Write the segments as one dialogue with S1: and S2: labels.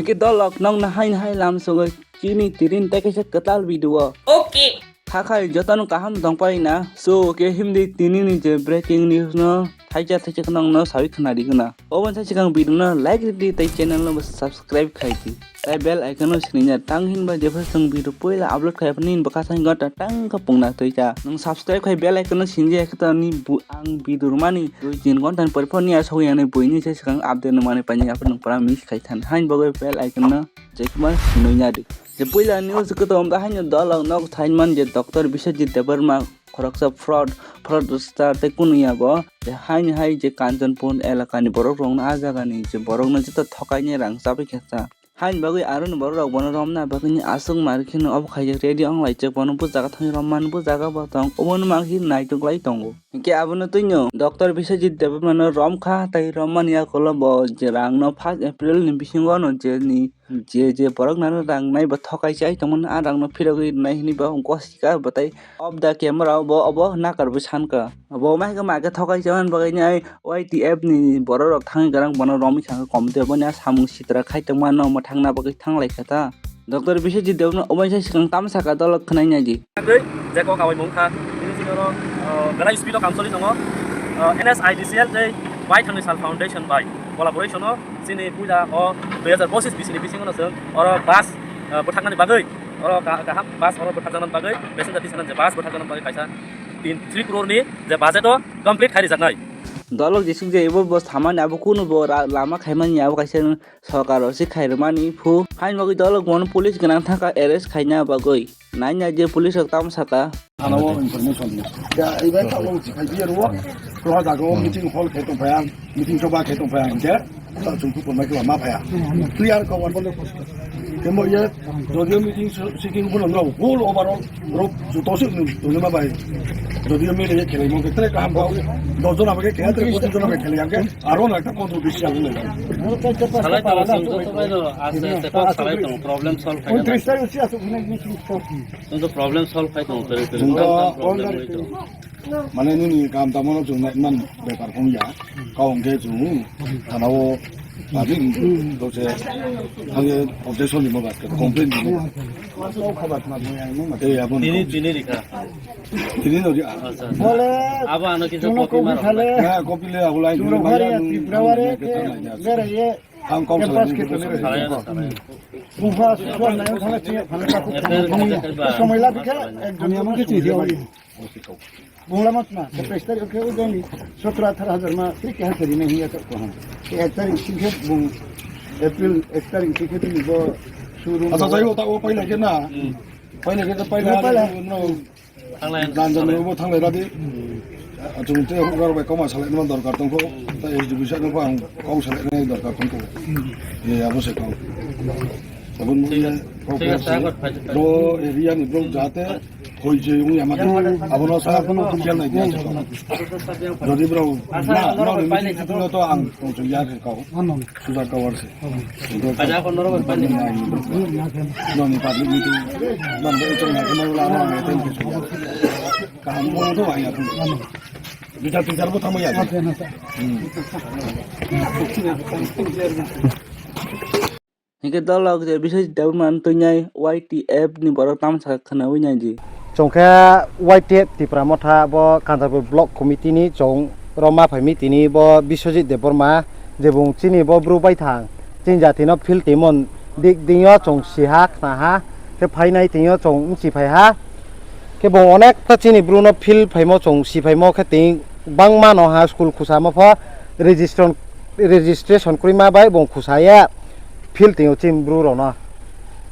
S1: cái đó lọc nong na hai làm rồi chỉ ni tirin tay cái ketal video
S2: Okay.
S1: Sakha jotan kaham dongpai na so ke himdi tini ni je breaking news no thaija nong no sabi khana di guna oban sa chikang video no like di tai channel no subscribe khai di tai bell icon no sininya tang hin ba jefa sang video poila upload khai panin baka sang got tang ka pungna toija nong subscribe khai bell icon no sinje khata ni bu ang video mani jin content perform ni aso yani boini se chikang update no mani pani apun para miss khai than hain bagoi bell icon no jekma sinonya di je poila news ko to amda hain dolog nok thainman je Dr. Biswajit Arrested koroksa fraud star te kunia bo je hai je Kanjanpur elaka ni borok rong na ajaga ni je borok na jeta thokai ni rang sabi khesa hain bagui arun borok bono romna bagui asung markin ob khai ready ong lai chek bono pu jaga thai roman pu jaga ba tong obon ma hi nai tok lai tongo ke abono tuinyo Dr. Biswajit Arrested rom kha tai roman ya kolo bo je rang no 1 April ni bisingo no je ni je borok na rang nai ba thokai chai tomon a rang no phirogui nai ni ba ongko sika batai of the camera bo obo na karbu san ka bo mai ka thokai chaman bagai ni YTF ni borok thang garang bono romi khang komte bo na samung sitra khai tongma no thangna bagai thanglai khata Dr. Biswajit Arrested obai sai sikang tam saka dolok khnai nya ji
S3: je ko kawai mung kha ini singoro galai speed kamsoli dongo NSIDCL je White National Foundation by collaboration o sini puja o 2025 bisini bisingo no oro bus bothaknani bagai oro kaham bus oro bothakjanan bagai passenger disanan je bus bothakjanan bagai kaisa 3 crore ni je budget o complete khari janai
S1: dolok jisung je ebo bos thaman abo kuno bo lama khaiman ya abo kaisa sarkar si khairmani phu hain bagui dolok mon police ganang thaka arrest khaina bagoi nanya je police tam saka
S4: anawo information ya iba ka lo khai bi ro ro da go meeting hall khe tong phayang meeting soba khe tong phayang je ta chung ku pon ma ki ma phaya clear ka wan bol kemo ye radio meeting seeking bol no whole overall ro ju to se no ma bai radio meeting ye khele mo ke tre ka ham ba do jona ba ke ke tre ko jona ba khele yang ke aro na ta contribution le
S3: salai ta bai do ase se ko salai to problem solve khai
S4: un tristar usi asu una ni
S3: to problem solve khai to problem
S4: মানে নি কাম তামনো Jung মান বেপার কম ya কাউং গে Jung থানাও বাদিন দোছে আগে objection limo Baat complain দিমো সব খবর না মে মতে আপন
S3: তিনি রেখা
S4: তিনি নদি
S3: বলে আবা আনো কিছু কপি মার
S4: হ্যাঁ কপি লে আগুলাই দুই ভারে ফেব্রুয়ারি মেরে ये हम कौन सा पास के मुफा सुन नहीं खाना चाहिए खाना का समय ला दिखा एक दुनिया में की चीज है बोला मत ना तो पेस्टर के वो दोनी 17-18 में फिर क्या करी नहीं है तो हम 1 तारीख सीखे अप्रैल 1 तारीख सीखे तो वो शुरू अच्छा सही होता वो पहले के ना पहले नो जानजन वो थांले रादी जोंते होगार बाय कमा साले न दरकार तंखौ ता एजुकेशन को आं गाव साले न दरकार तंखौ ये आबो से गाव सबन रो एरिया नि ब्रो जाते होय जे उं यामा आबो साला कोनो खेल नै दिया जदि ब्रो ना मिटिंग तो तो आं तो या के गाव सुजा कवर से
S3: आजा को नरो पानी
S4: नो नि पब्लिक मीटिंग मन बे चंगा के मला ना ने तेन के काम को तो आया Bisa tinggal buat kamu ya.
S1: Hingga dolok je bisa dauman tunyai YTF ni borok tam saka khana wi nyai ji
S5: chongkha YTF ti pramotha bo Kanjarpur block committee ni chong roma phaimi tini bo Biswajit Arrested jebung chini bo bru bai thang chin jati no fil timon dik dingyo chong siha khna ha ke phainai tingyo chong si phai ha ke bo onek ta chini bru no fil phaimo chong si phaimo kha ting bangma no ha school khusama pho registration krima bai bong khusaya fil tingyo chim bru ro no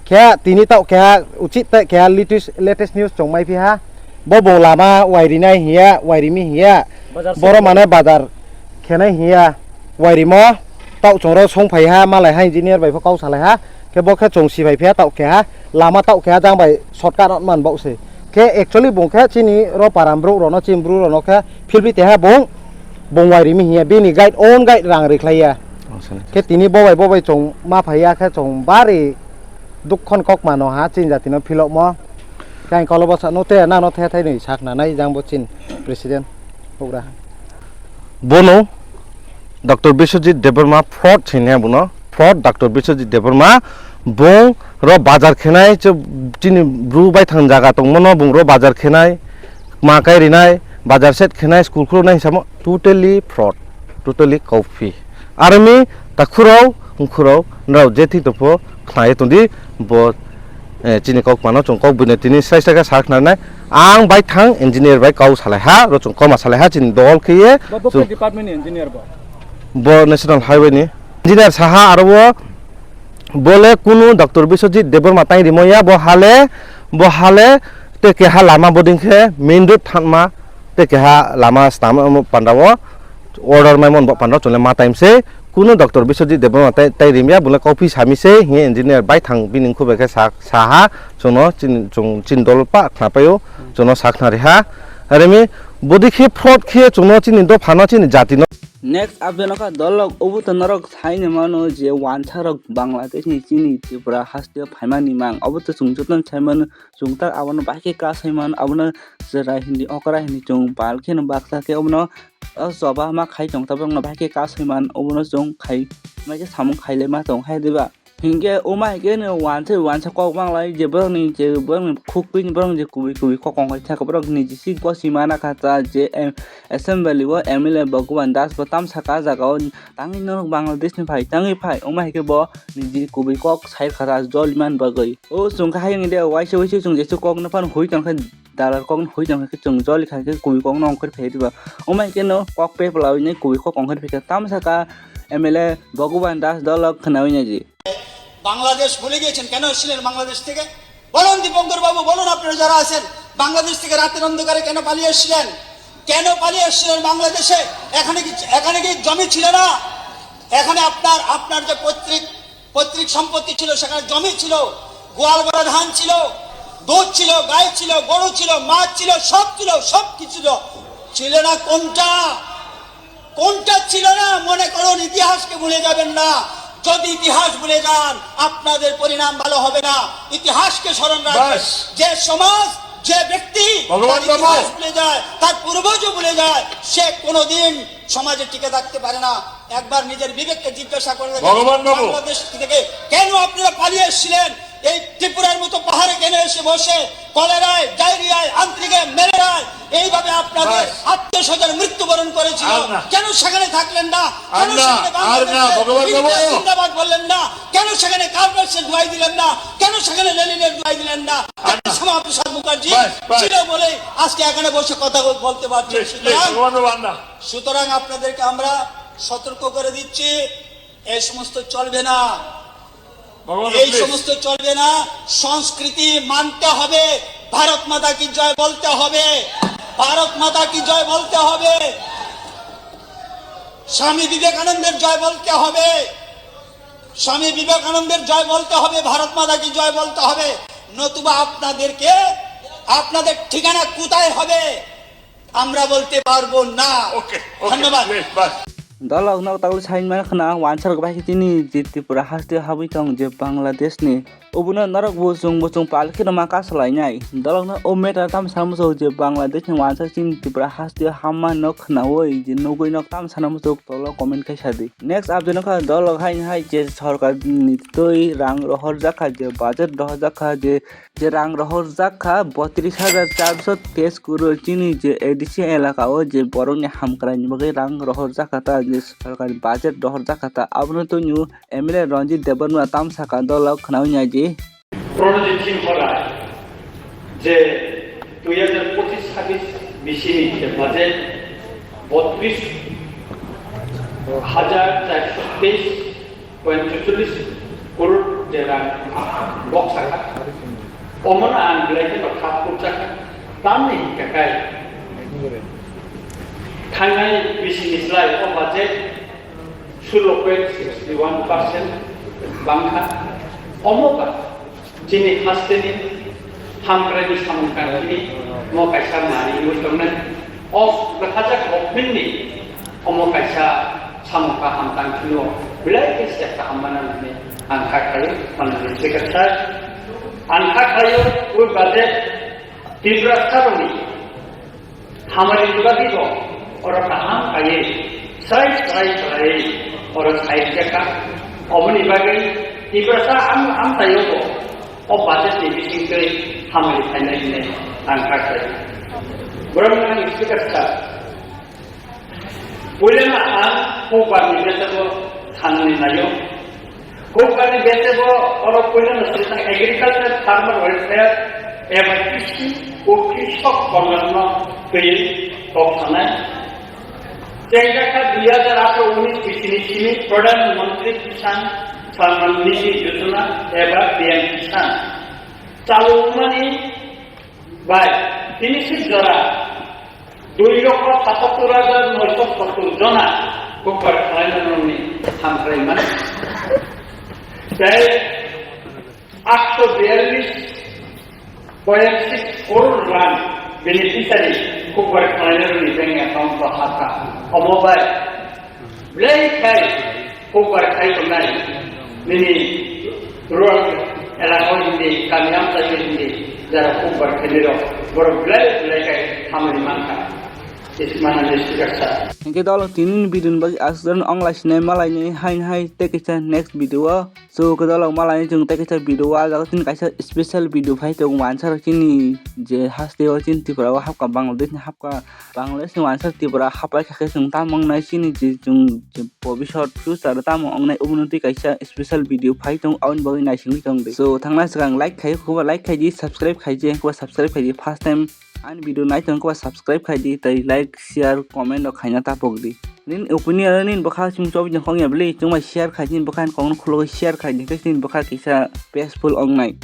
S5: kya tini tau kya uchit ta kya latest news chong mai phi ha bo bo lama wairi nai hiya wairi mi hiya boro mane bazar khenai hiya wairi mo tau chongro song phai ha malai ha engineer bai pho kau salai ha ke bo kha chong si bai phe tau kya lama tau kya jang bai shortcut man bau se ke actually bong kha chini ro param bro ro no chim bru ro no kha fil bi te ha bong wairi mi hiya bini guide on guide rang reklaya ke tini bo bai chong ma phaya kha chong bari dukhon kok mano ha chin jati no philo mo kain kolobo sa no te na no the thai ni sakna nai jang bo chin president program
S6: bono Dr. Biswajit Arrested fraud chine buno
S5: fraud Dr. Biswajit Deborma bong ro bazar khenai che chini bru bai thang jaga tongmono bong ro bazar khenai ma kai rinai bazar set khenai school khro nai samo totally fraud totally copy army takhurau khurau nrau jethi topo khnai tondi bo chini kok mano chong kok bune tini sai sai ka sak na ang bai thang engineer bai kau salai ha ro chong koma salai ha chin dol khiye
S1: department engineer
S5: bo national highway ni engineer saha aro bole kunu Dr. Biswajit Deborma tai rimoya bo hale te ke ha lama boding khe main road thanma te ke ha lama stam pandawo order mai mon bo pandaw chole ma time se kunu Dr. Biswajit Deborma tai rimya bole copy sami se he engineer bai thang bining khu beke saha chono chin dol pa knapayo chono sakna reha aremi bodi khe fraud khe chono chin do phano chin jati no
S1: next update ka dolok obu to narok thaine mano je wancharok Bangladesh ni chini Tripura hastio phaimani mang obu to chungjotan chaiman chungtar abano bake ka saiman abano jera hindi okara hindi chung palkhen baksa ke obno soba ma khai chongta bang na bake ka saiman obno chung khai ma je samung khaile ma tong hai deba hinge omai ke ne wancha ko banglai je bang khukpin bang je kubui kokong khai thak bang ni ji si ko simana kata je assembly wo MLA Bhagwan das batam Sakha jaga tangi no Bangladesh ni phai tangi phai omai ke bo ni ji kubui kok sai khara joliman bagai o chung khai ngi de waise chung je kok na pan hui tang khai dalar kok hui tang khai chung joli khai ke kubui kok nong khai phei diba omai ke no kok pe plau ni kubui kokong khai phei tam Sakha MLA Bhagwan das dolok khnawi ni ji
S2: Bangladesh ভুলে গিয়েছেন কেন এসেছিলেন বাংলাদেশ থেকে বলুন দীপঙ্কর বাবু বলুন আপনারা যারা আছেন বাংলাদেশ থেকে রাতের অন্ধকারে কেন পালিয়ে এসেছিলেন বাংলাদেশে এখানে কি জমি ছিল না এখানে আপনার যে পৈতৃক সম্পত্তি ছিল সেখানে জমি ছিল গোয়াল ভরা ধান ছিল দুধ ছিল গাই ছিল গরু ছিল মাছ ছিল সব কিছু ছিল না কোনটা ছিল না মনে করুন ইতিহাসকে ভুলে যাবেন না যদি ইতিহাস ভুলে যান আপনাদের পরিণাম ভালো হবে না ইতিহাসকে স্মরণ রাখবেন যে সমাজ যে ব্যক্তি ইতিহাস ভুলে যায় তার পূর্বজও ভুলে যায় সে কোনোদিন সমাজে টিকে থাকতে পারে না একবার নিজের বিবেককে জিজ্ঞাসা করে বাংলাদেশ থেকে কেন আপনারা পালিয়ে এসেছিলেন এই ত্রিপুরার মতো পাহাড়ে কেন এসে বসে কলেরায় ডায়রিয়ায় আন্ত্রিকে ম্যালেরিয়ায় এইভাবে আপনাদের আত্মীয়স্বজন মৃত্যুবরণ করেছিল কেন সেখানে থাকলেন না কেন সেখানে জিন্দাবাদ বললেন না কেন সেখানে কার্লসের দোয়াই দিলেন না কেন সেখানে লেনিনের দোয়াই দিলেন না শ্যামাপ্রসাদ মুখার্জি ছিল বলে আজকে এখানে বসে কথা বলতে পারছি সুতরাং আপনাদেরকে আমরা সতর্ক করে দিচ্ছি এই সমস্ত চলবে না সংস্কৃতি মানতে হবে ভারত মাতা কি জয় বলতে হবে স্বামী বিবেকানন্দের জয় বলতে হবে ভারত মাতা কি জয় বলতে হবে নতুবা আপনাদের ঠিকানা কোথায় হবে আমরা বলতে পারবো না ধন্যবাদ
S1: dolok nak tahu sain mana kena wancar kebaik ini di Tripura hasti habi tong je Bangladesh ni ubuna narak bosong palki nama kas lainnya dolok nak omet tam samuso je Bangladesh ni wancar sin Tripura hasti hama nok kena woi je nogoi nok tam samuso tolok komen kai sadi next update nak dolok hai je sarkar ni toi rang rohor jakha je budget rohor jakha je rang rohor jakha 32,423 crore chini je ADC elaka o je borong ni hamkrai ni bagai rang rohor jakha ta सरकारी budget dohor jakata abno to new MLA Ranjit Deborma tam Sakha dolok khnawi ji
S6: Pranajit Singh হলাই যে 2025-26 বিশিনি যে budget 32,423.44 crore যে রাং বক সাকা অমন আনগ্লাইতে খাপ করছাকা তামনি কাকাই थांनाय बिसिनिस्लाय budget 16.61% बांखा अमोका जिनि हास्टेनि हामग्रानि सामकानि मकाइसा नानि मुतमने अफ लखाजा गभर्नमेन्टनि अमकाइसा सामका हामतांखिनो बिलाइके सेक्टा हामनानै आंखाखायो माननै सेक्रेटार आंखाखायो उ बाजेट तिब्रास्तारनि हामारि दुगादि दं और कहाँ आये साइड और साइड का Omni bagai ibrasa am tayo o budget ni bising ke hamil final ini angkat saya. Berapa yang speaker sah? Boleh nak kubah ni biasa bo khanin nayo. Kubah ni biasa bo orang boleh nak cerita agriculture farmer welfare emergency kishok korban bill tokhana. Jika kita 2018 ini Perdana Menteri Kisan Samman Nidhi Yojana एवं PM Kisan चालू money by 30 जरा 2,77,970 जना cooker खानानि हामफ्रायमोन जाय 842.6 करोड़ रां बेनिफिशियारि cooker खानानि bank account पर हाथा mobile black है cooker खाई तो नहीं मिनी रुआं एलाको हिंदी कामयाब तक हिंदी जरा कुकर खेले रो बड़ ब्लैक है हमारी मांग का इस माना देश का
S1: Hingga tolong tinin video bagi asal online sini malainya hai tekisa next video so kita tolong malainya jeng tekisa video aja tin kaisa special video fai tong wansar kini je has dewa tin tipra hap ka Bangladesh hap ka Bangladesh wansar tipra hap lai kha seng tamang nai sini je jeng bobishot future tamang ong nai umunti kaisa special video fai tong aun bagi nai sing tong de so thangna sekarang like khai ko like khai ji subscribe khai ji ko subscribe khai ji first time an video nai tong ko subscribe khai ji tai like share comment ok khanya tapok di nin opinion nin bakal chung chob jeng khong ya beli chung mai share khai jin bakal kong khulo share khai ni tin bakal kisa peaceful ong nai